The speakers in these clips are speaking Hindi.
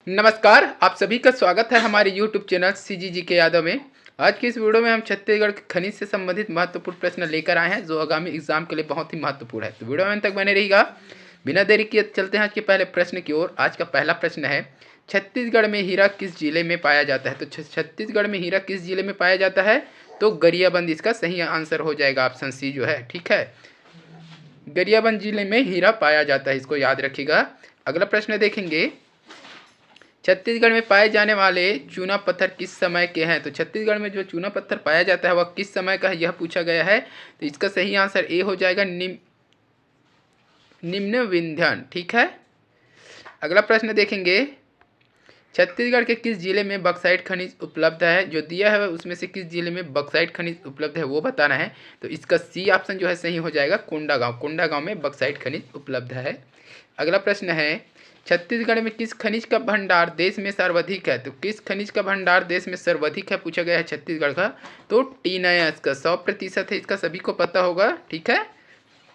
नमस्कार, आप सभी का स्वागत है हमारे YouTube चैनल सीजीजी के यादव में। आज की इस वीडियो में हम छत्तीसगढ़ के खनिज से संबंधित महत्वपूर्ण प्रश्न लेकर आए हैं जो आगामी एग्जाम के लिए बहुत ही महत्वपूर्ण है। तो वीडियो में अंत तक बने रहिएगा। बिना देरी किए चलते हैं आज के पहले प्रश्न की ओर। आज का पहला प्रश्न है, छत्तीसगढ़ में हीरा किस जिले में पाया जाता है? तो छत्तीसगढ़ में हीरा किस जिले में पाया जाता है? तो गरियाबंद इसका सही आंसर हो जाएगा, ऑप्शन सी जो है। ठीक है, गरियाबंद जिले में हीरा पाया जाता है, इसको याद रखिएगा। अगला प्रश्न देखेंगे, छत्तीसगढ़ में पाए जाने वाले चूना पत्थर किस समय के हैं? तो छत्तीसगढ़ में जो चूना पत्थर पाया जाता है वह किस समय का है, यह पूछा गया है। तो इसका सही आंसर ए हो जाएगा, निम्न विंध्यन। ठीक है, अगला प्रश्न देखेंगे, छत्तीसगढ़ के किस जिले में बक्साइट खनिज उपलब्ध है? जो दिया है उसमें से किस जिले में बक्साइट खनिज उपलब्ध है वो बताना है। तो इसका सी ऑप्शन जो है सही हो जाएगा, कोंडागांव। कोंडागांव में बक्साइट खनिज उपलब्ध है। अगला प्रश्न है, छत्तीसगढ़ में किस खनिज का भंडार देश में सर्वाधिक है? तो किस खनिज का भंडार देश में सर्वाधिक है पूछा गया है छत्तीसगढ़ का। तो टीनएस का 100% है, इसका सभी को पता होगा। ठीक है,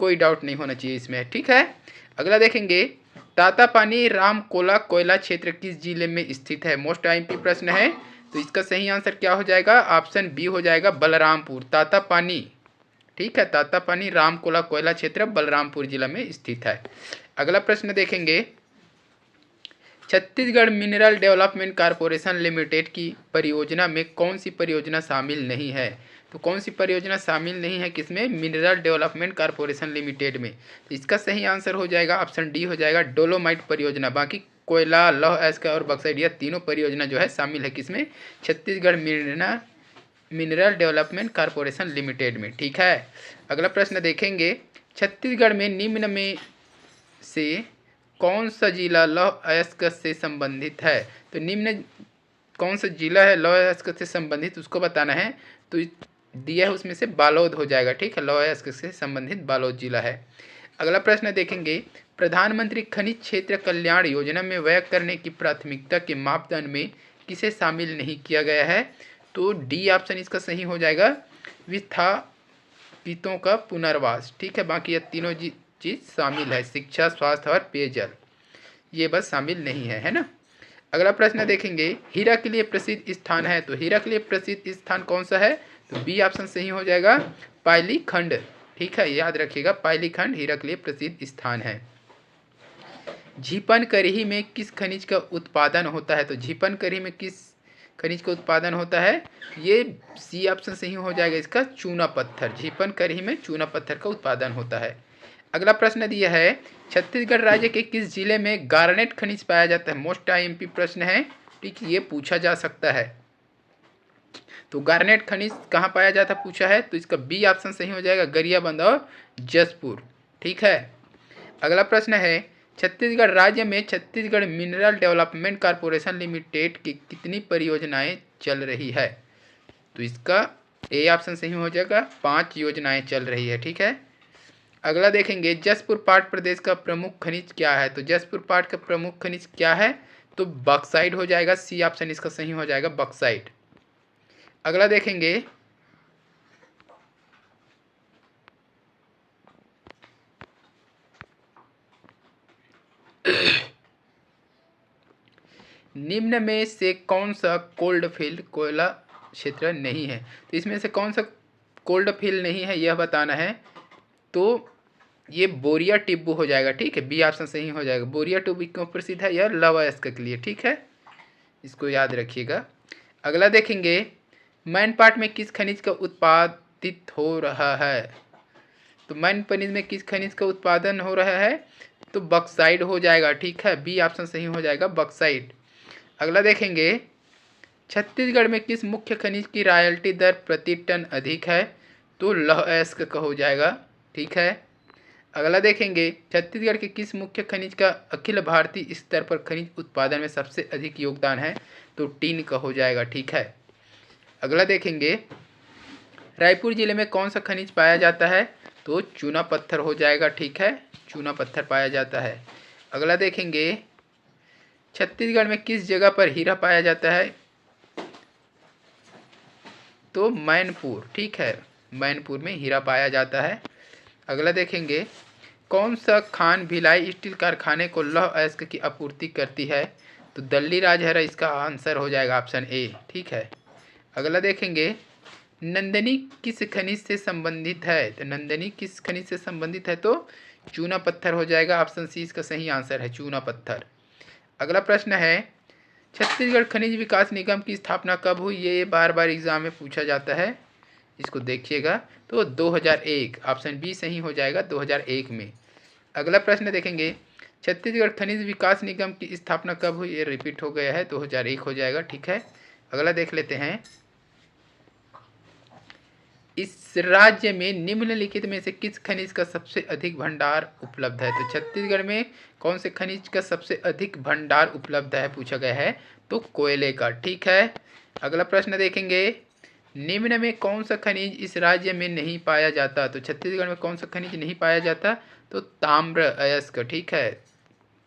कोई डाउट नहीं होना चाहिए इसमें। ठीक है, अगला देखेंगे, तातापानी रामकोला कोयला क्षेत्र किस जिले में स्थित है? मोस्ट आईएमपी प्रश्न है। तो इसका सही आंसर क्या हो जाएगा? ऑप्शन बी हो जाएगा, बलरामपुर। तातापानी, ठीक है, तातापानी रामकोला कोयला क्षेत्र बलरामपुर जिला में स्थित है। अगला प्रश्न देखेंगे, Chhattisgarh mineral development corporation limited की परियोजना में कौन सी परियोजना शामिल नहीं है? तो कौन सी परियोजना शामिल नहीं है किसमें? मिनरल डेवलपमेंट कॉरपोरेशन लिमिटेड में। तो इसका सही आंसर हो जाएगा, ऑप्शन डी हो जाएगा, डोलोमाइट परियोजना। बाकी कोयला, लौह अयस्क और बक्साइट, यह तीनों परियोजना जो है शामिल है किसमें? Chhattisgarh mineral development corporation limited में। ठीक है, अगला प्रश्न देखेंगे, छत्तीसगढ़ में निम्न में से कौन सा जिला लौह अयस्क से संबंधित है? तो निम्न कौन सा जिला है लौह अयस्क से संबंधित, उसको बताना है। तो दिया है उसमें से बालोद हो जाएगा। ठीक है, लौह अयस्क से संबंधित बालोद जिला है। अगला प्रश्न देखेंगे, प्रधानमंत्री खनिज क्षेत्र कल्याण योजना में व्यय करने की प्राथमिकता के मापदंड में किसे शामिल नहीं किया गया है? तो डी ऑप्शन इसका सही हो जाएगा, विस्थापितों का पुनर्वास। ठीक है, बाकी ये तीनों चीज़ शामिल है, शिक्षा, स्वास्थ्य और पेयजल, ये बस शामिल नहीं है, है ना। अगला प्रश्न देखेंगे, हीरा के लिए प्रसिद्ध स्थान है। तो हीरा के लिए प्रसिद्ध स्थान कौन सा है? तो बी ऑप्शन सही हो जाएगा, पायली खंड। ठीक है, याद रखिएगा, पायली खंड हीरा के लिए प्रसिद्ध स्थान है। झीपन करही में किस खनिज का उत्पादन होता है? तो झीपन करही में किस खनिज का उत्पादन होता है? ये सी ऑप्शन सही हो जाएगा इसका, चूना पत्थर। झीपन करही में चूना पत्थर का उत्पादन होता है। अगला प्रश्न दिया है, छत्तीसगढ़ राज्य के किस जिले में गार्नेट खनिज पाया जाता है? मोस्ट आईएमपी प्रश्न है। ठीक, ये पूछा जा सकता है। तो गार्नेट खनिज कहाँ पाया जाता पूछा है, तो इसका बी ऑप्शन सही हो जाएगा, गरियाबंद और जसपुर। ठीक है, अगला प्रश्न है, छत्तीसगढ़ राज्य में Chhattisgarh mineral development corporation limited की कितनी परियोजनाएं चल रही है? तो इसका ए ऑप्शन सही हो जाएगा, 5 योजनाएं चल रही है। ठीक है, अगला देखेंगे, जसपुर पाट प्रदेश का प्रमुख खनिज क्या है? तो जसपुर पाट का प्रमुख खनिज क्या है? तो बक्साइट हो जाएगा, सी ऑप्शन इसका सही हो जाएगा, बक्साइट। अगला देखेंगे, निम्न में से कौन सा कोल्ड फील्ड कोयला क्षेत्र नहीं है? तो इसमें से कौन सा कोल्ड फील्ड नहीं है यह बताना है। तो ये बोरिया टिब्बू हो जाएगा। ठीक है, बी ऑप्शन सही हो जाएगा। बोरिया टिब्बू क्यों प्रसिद्ध है? यह लौह अयस्क के लिए। ठीक है, इसको याद रखिएगा। अगला देखेंगे, मैनपाट में किस खनिज का उत्पादित हो रहा है? तो मैनपाट में किस खनिज का उत्पादन हो रहा है? तो बक्साइट हो जाएगा। ठीक है, बी ऑप्शन सही हो जाएगा, बक्साइट। अगला देखेंगे, छत्तीसगढ़ में किस मुख्य खनिज की रॉयल्टी दर प्रति टन अधिक है? तो लौह अयस्क का हो जाएगा। ठीक है, अगला देखेंगे, छत्तीसगढ़ के किस मुख्य खनिज का अखिल भारतीय स्तर पर खनिज उत्पादन में सबसे अधिक योगदान है? तो टीन का हो जाएगा। ठीक है, अगला देखेंगे, रायपुर जिले में कौन सा खनिज पाया जाता है? तो चूना पत्थर हो जाएगा। ठीक है, चूना पत्थर पाया जाता है। अगला देखेंगे, छत्तीसगढ़ में किस जगह पर हीरा पाया जाता है? तो मैनपुर। ठीक है, मैनपुर में हीरा पाया जाता है। अगला देखेंगे, कौन सा खान भिलाई स्टील कारखाने को लौह अयस्क की आपूर्ति करती है? तो दल्ली राजहरा इसका आंसर हो जाएगा ऑप्शन ए। ठीक है, अगला देखेंगे, नंदनी किस खनिज से संबंधित है? तो नंदनी किस खनिज से संबंधित है? तो चूना पत्थर हो जाएगा, ऑप्शन सी इसका सही आंसर है, चूना पत्थर। अगला प्रश्न है, छत्तीसगढ़ खनिज विकास निगम की स्थापना कब हुई? ये बार बार एग्जाम में पूछा जाता है, इसको देखिएगा। तो 2001, ऑप्शन बी सही हो जाएगा, 2001 में। अगला प्रश्न देखेंगे, छत्तीसगढ़ खनिज विकास निगम की स्थापना कब हुई? ये रिपीट हो गया है, 2001 हो जाएगा। ठीक है, अगला देख लेते हैं, इस राज्य में निम्नलिखित में से किस खनिज का सबसे अधिक भंडार उपलब्ध है? तो छत्तीसगढ़ में कौन से खनिज का सबसे अधिक भंडार उपलब्ध है पूछा गया है? तो कोयले का। ठीक है, अगला प्रश्न देखेंगे, निम्न में कौन सा खनिज इस राज्य में नहीं पाया जाता? तो छत्तीसगढ़ में कौन सा खनिज नहीं पाया जाता? तो ताम्र अयस्क। ठीक है,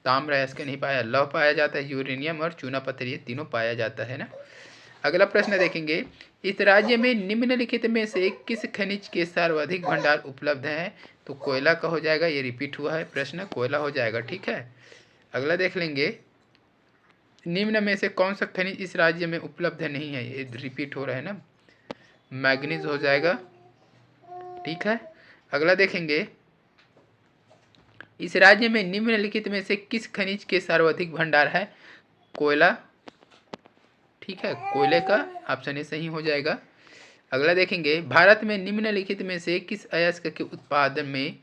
ताम्र अयस्क नहीं पाया, लौह पाया जाता है, यूरेनियम और चूना पत्थर ये तीनों पाया जाता है ना। अगला प्रश्न देखेंगे, इस राज्य में निम्नलिखित में से किस खनिज के सर्वाधिक भंडार उपलब्ध है? तो कोयला का हो जाएगा, ये रिपीट हुआ है प्रश्न, कोयला हो जाएगा। ठीक है, अगला देख लेंगे, निम्न में से कौन सा खनिज इस राज्य में उपलब्ध नहीं है? ये रिपीट हो रहा है ना, मैग्नीज हो जाएगा। ठीक है, अगला देखेंगे, इस राज्य में निम्नलिखित में से किस खनिज के सर्वाधिक भंडार है? कोयला। ठीक है, कोयले का ऑप्शन ए सही हो जाएगा। अगला देखेंगे, भारत में निम्नलिखित में से किस अयस्क के उत्पादन में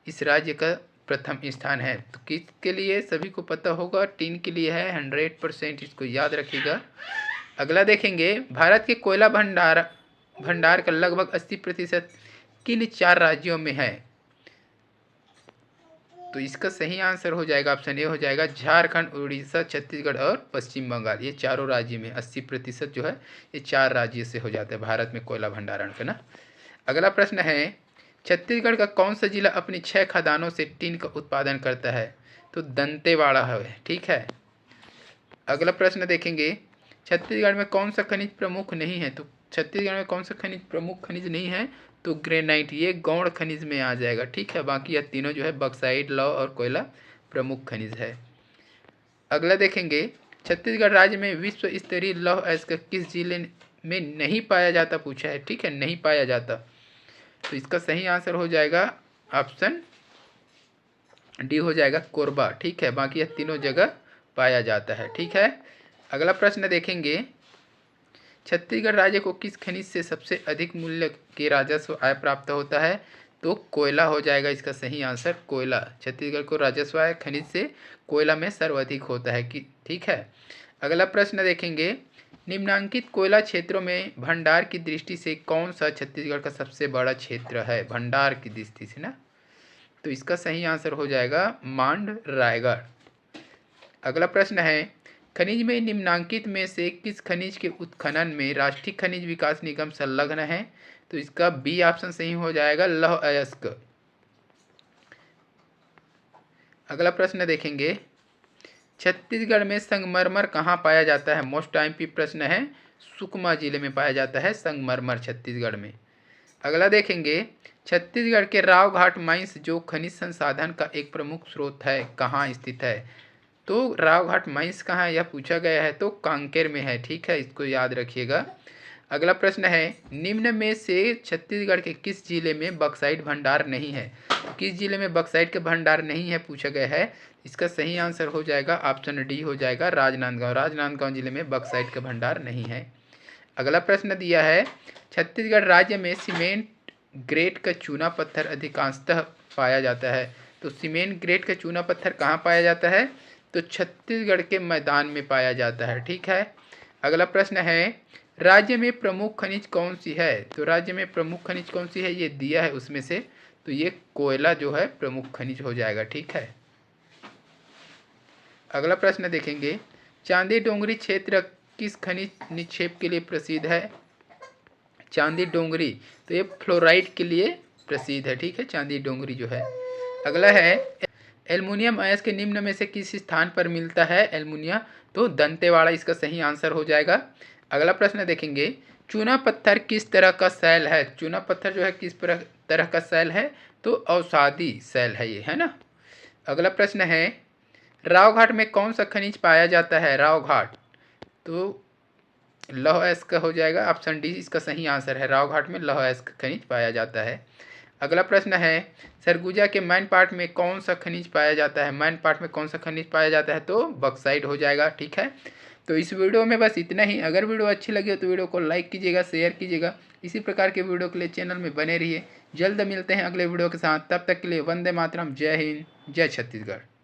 इस राज्य का प्रथम स्थान है? तो किसके लिए सभी को पता होगा, टीन के लिए है, 100%, इसको याद रखिएगा। अगला देखेंगे, भारत के कोयला भंडार का लगभग 80% किन 4 राज्यों में है? तो इसका सही आंसर हो जाएगा, ऑप्शन ए हो जाएगा, झारखंड, उड़ीसा, छत्तीसगढ़ और पश्चिम बंगाल। ये चारों राज्य में 80% जो है ये 4 राज्य से हो जाता है भारत में कोयला भंडारण का ना। अगला प्रश्न है, छत्तीसगढ़ का कौन सा जिला अपनी 6 खदानों से टीन का उत्पादन करता है? तो दंतेवाड़ा है। ठीक है, अगला प्रश्न देखेंगे, छत्तीसगढ़ में कौन सा खनिज प्रमुख नहीं है? तो छत्तीसगढ़ में कौन सा खनिज प्रमुख खनिज नहीं है? तो ग्रेनाइट, ये गौण खनिज में आ जाएगा। ठीक है, बाकी यह तीनों जो है बक्साइट, लौह और कोयला प्रमुख खनिज है। अगला देखेंगे, छत्तीसगढ़ राज्य में विश्व स्तरीय लौह अयस्क किस जिले में नहीं पाया जाता पूछा है? ठीक है, नहीं पाया जाता, तो इसका सही आंसर हो जाएगा ऑप्शन डी हो जाएगा, कोरबा। ठीक है, बाकी यह तीनों जगह पाया जाता है। ठीक है, अगला प्रश्न देखेंगे, छत्तीसगढ़ राज्य को किस खनिज से सबसे अधिक मूल्य के राजस्व आय प्राप्त होता है? तो कोयला हो जाएगा इसका सही आंसर, कोयला। छत्तीसगढ़ को राजस्व आय खनिज से कोयला में सर्वाधिक होता है कि। ठीक है, अगला प्रश्न देखेंगे, निम्नांकित कोयला क्षेत्रों में भंडार की दृष्टि से कौन सा छत्तीसगढ़ का सबसे बड़ा क्षेत्र है? भंडार की दृष्टि से ना, तो इसका सही आंसर हो जाएगा मांड, रायगढ़। अगला प्रश्न है, खनिज में निम्नांकित में से किस खनिज के उत्खनन में राष्ट्रीय खनिज विकास निगम संलग्न है? तो इसका बी ऑप्शन सही हो जाएगा, लौह अयस्क। अगला प्रश्न देखेंगे, छत्तीसगढ़ में संगमरमर कहाँ पाया जाता है? मोस्ट आईएमपी प्रश्न है, सुकमा जिले में पाया जाता है संगमरमर छत्तीसगढ़ में। अगला देखेंगे, छत्तीसगढ़ के रावघाट माइंस जो खनिज संसाधन का एक प्रमुख स्रोत है, कहाँ स्थित है? तो रावघाट माइंस कहाँ है यह पूछा गया है, तो कांकेर में है। ठीक है, इसको याद रखिएगा। अगला प्रश्न है, निम्न में से छत्तीसगढ़ के किस जिले में बक्साइट भंडार नहीं है? किस जिले में बक्साइट का भंडार नहीं है पूछा गया है, इसका सही आंसर हो जाएगा ऑप्शन डी हो जाएगा, राजनांदगांव। राजनांदगांव जिले में बक्साइट का भंडार नहीं है। अगला प्रश्न दिया है, छत्तीसगढ़ राज्य में सीमेंट ग्रेड का चूना पत्थर अधिकांशतः पाया जाता है। तो सीमेंट ग्रेड का चूना पत्थर कहाँ पाया जाता है? तो छत्तीसगढ़ के मैदान में पाया जाता है। ठीक है, अगला प्रश्न है, राज्य में प्रमुख खनिज कौन सी है? तो राज्य में प्रमुख खनिज कौन सी है, ये दिया है उसमें से, तो ये कोयला जो है प्रमुख खनिज हो जाएगा। ठीक है, अगला प्रश्न देखेंगे, चांदी डोंगरी क्षेत्र किस खनिज निक्षेप के लिए प्रसिद्ध है? चांदी डोंगरी, तो ये फ्लोराइड के लिए प्रसिद्ध है। ठीक है, चांदी डोंगरी जो है। अगला है, एल्युमिनियम अयस्क निम्न में से किस स्थान पर मिलता है? एल्युमिनियम, तो दंतेवाड़ा इसका सही आंसर हो जाएगा। अगला प्रश्न देखेंगे, चूना पत्थर किस तरह का सेल है? चूना पत्थर जो है किस तरह का सेल है? तो औषधि सेल है ये, है ना। अगला प्रश्न है, राव घाट में कौन सा खनिज पाया जाता है? राव घाट, तो लौह अयस्क का हो जाएगा, ऑप्शन डी इसका सही आंसर है। राव घाट में लौह अयस्क खनिज पाया जाता है। अगला प्रश्न है, सरगुजा के मैन पार्ट में कौन सा खनिज पाया जाता है? मैन पार्ट में कौन सा खनिज पाया जाता है? तो बक्साइड हो जाएगा। ठीक है, तो इस वीडियो में बस इतना ही। अगर वीडियो अच्छी लगी हो तो वीडियो को लाइक कीजिएगा, शेयर कीजिएगा। इसी प्रकार के वीडियो के लिए चैनल में बने रहिए। जल्द मिलते हैं अगले वीडियो के साथ, तब तक के लिए वंदे मातरम, जय हिंद, जय छत्तीसगढ़।